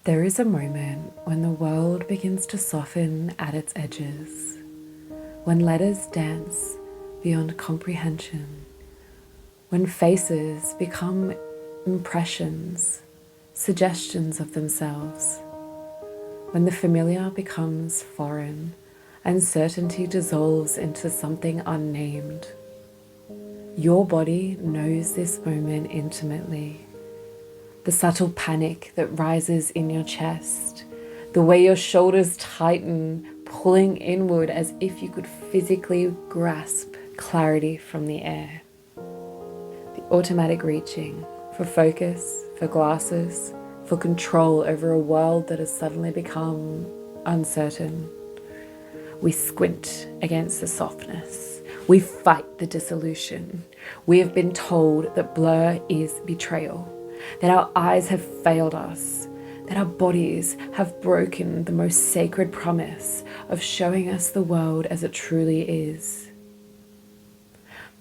There is a moment when the world begins to soften at its edges, when letters dance beyond comprehension, when faces become impressions, suggestions of themselves, when the familiar becomes foreign and certainty dissolves into something unnamed. Your body knows this moment intimately. The subtle panic that rises in your chest, the way your shoulders tighten, pulling inward as if you could physically grasp clarity from the air. The automatic reaching for focus, for glasses, for control over a world that has suddenly become uncertain. We squint against the softness. We fight the dissolution. We have been told that blur is betrayal, that our eyes have failed us, that our bodies have broken the most sacred promise of showing us the world as it truly is.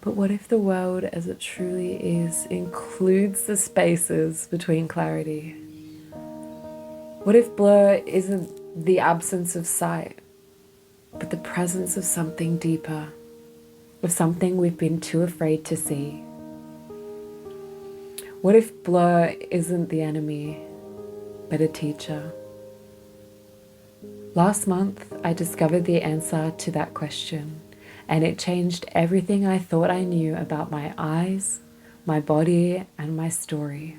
But what if the world as it truly is includes the spaces between clarity? What if blur isn't the absence of sight, but the presence of something deeper, of something we've been too afraid to see? What if blur isn't the enemy, but a teacher? Last month, I discovered the answer to that question, and it changed everything I thought I knew about my eyes, my body, and my story.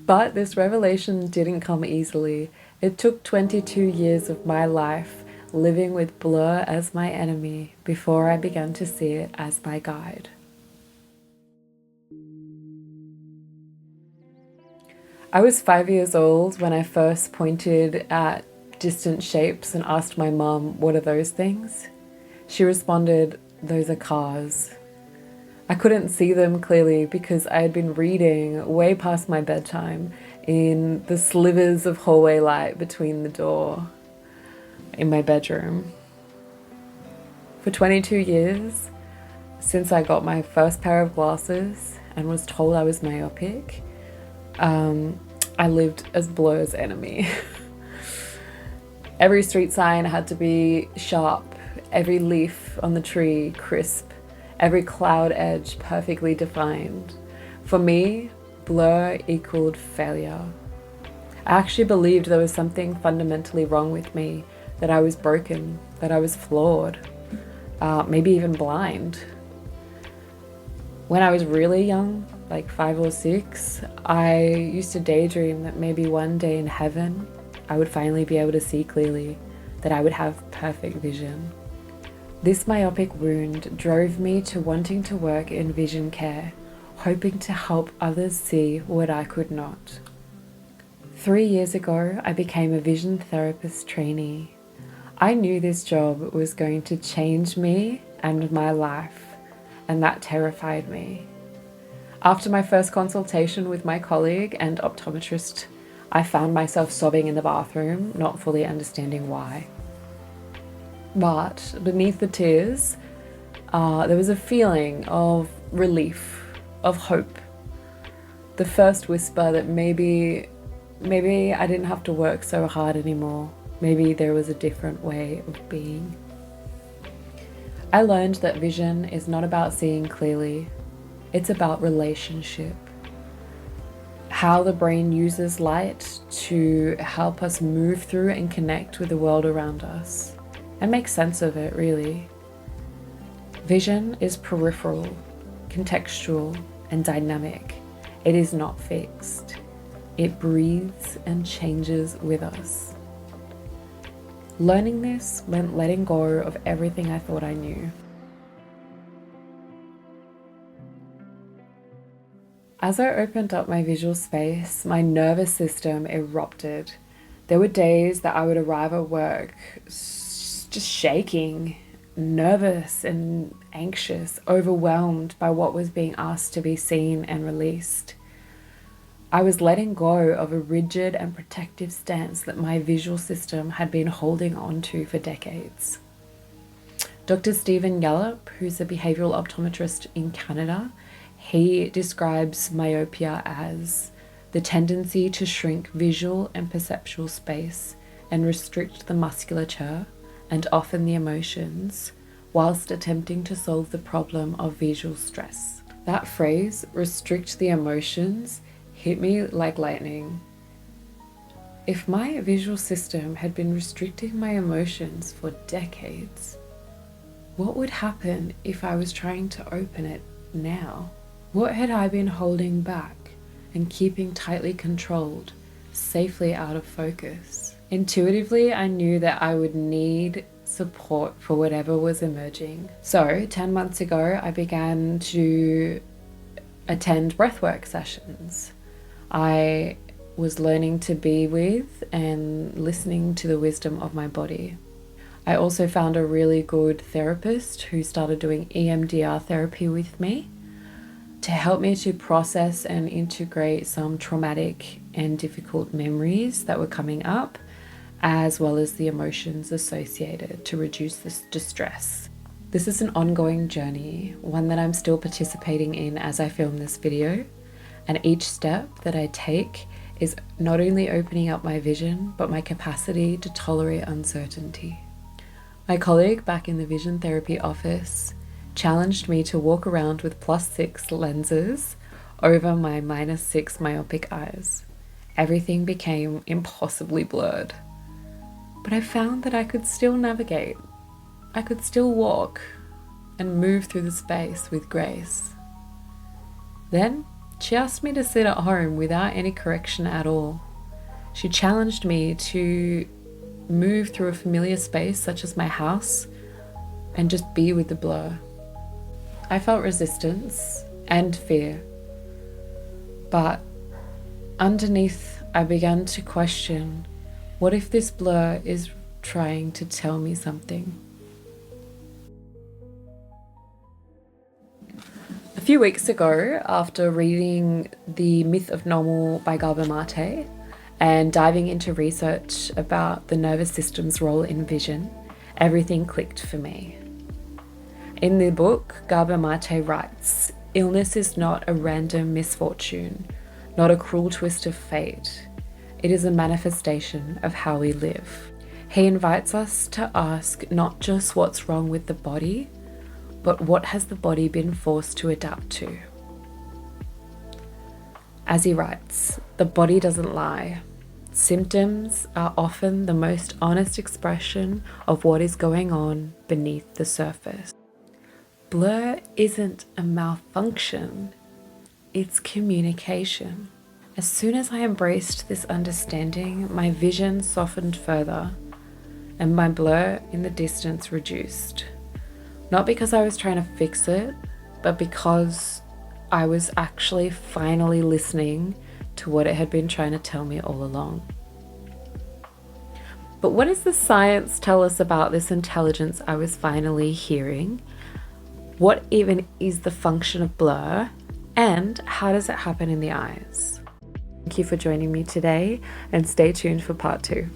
But this revelation didn't come easily. It took 22 years of my life living with blur as my enemy before I began to see it as my guide. I was 5 years old when I first pointed at distant shapes and asked my mum, "What are those things?" She responded, "Those are cars." I couldn't see them clearly because I had been reading way past my bedtime in the slivers of hallway light between the door in my bedroom. For 22 years, since I got my first pair of glasses and was told I was myopic, I lived as blur's enemy. Every street sign had to be sharp, every leaf on the tree crisp, every cloud edge perfectly defined. For me, blur equaled failure. I actually believed there was something fundamentally wrong with me, that I was broken, that I was flawed, maybe even blind. When I was really young, like 5 or 6, I used to daydream that maybe one day in heaven, I would finally be able to see clearly, that I would have perfect vision. This myopic wound drove me to wanting to work in vision care, hoping to help others see what I could not. 3 years ago, I became a vision therapist trainee. I knew this job was going to change me and my life, and that terrified me. After my first consultation with my colleague and optometrist, I found myself sobbing in the bathroom, not fully understanding why. But beneath the tears, there was a feeling of relief, of hope. The first whisper that maybe I didn't have to work so hard anymore. Maybe there was a different way of being. I learned that vision is not about seeing clearly. It's about relationship. How the brain uses light to help us move through and connect with the world around us and make sense of it, really. Vision is peripheral, contextual, and dynamic. It is not fixed. It breathes and changes with us. Learning this meant letting go of everything I thought I knew. As I opened up my visual space, my nervous system erupted. There were days that I would arrive at work just shaking, nervous and anxious, overwhelmed by what was being asked to be seen and released. I was letting go of a rigid and protective stance that my visual system had been holding on to for decades. Dr. Stephen Yallop, who's a behavioral optometrist in Canada, he describes myopia as the tendency to shrink visual and perceptual space and restrict the musculature and often the emotions, whilst attempting to solve the problem of visual stress. That phrase, restrict the emotions, hit me like lightning. If my visual system had been restricting my emotions for decades, what would happen if I was trying to open it now? What had I been holding back and keeping tightly controlled, safely out of focus? Intuitively, I knew that I would need support for whatever was emerging. So 10 months ago, I began to attend breathwork sessions. I was learning to be with and listening to the wisdom of my body. I also found a really good therapist who started doing EMDR therapy with me to help me to process and integrate some traumatic and difficult memories that were coming up, as well as the emotions associated to reduce this distress. This is an ongoing journey, one that I'm still participating in as I film this video, and each step that I take is not only opening up my vision, but my capacity to tolerate uncertainty. My colleague back in the vision therapy office challenged me to walk around with +6 lenses over my -6 myopic eyes. Everything became impossibly blurred. But I found that I could still navigate. I could still walk and move through the space with grace. Then she asked me to sit at home without any correction at all. She challenged me to move through a familiar space such as my house and just be with the blur. I felt resistance and fear, but underneath I began to question, what if this blur is trying to tell me something? A few weeks ago, after reading The Myth of Normal by Gabor Mate and diving into research about the nervous system's role in vision, everything clicked for me. In the book, Gabor Mate writes, "Illness is not a random misfortune, not a cruel twist of fate. It is a manifestation of how we live." He invites us to ask not just what's wrong with the body, but what has the body been forced to adapt to? As he writes, the body doesn't lie. Symptoms are often the most honest expression of what is going on beneath the surface. Blur isn't a malfunction, it's communication. As soon as I embraced this understanding, my vision softened further and my blur in the distance reduced. Not because I was trying to fix it, but because I was actually finally listening to what it had been trying to tell me all along. But what does the science tell us about this intelligence I was finally hearing? What even is the function of blur, and how does it happen in the eyes? Thank you for joining me today, and stay tuned for part 2.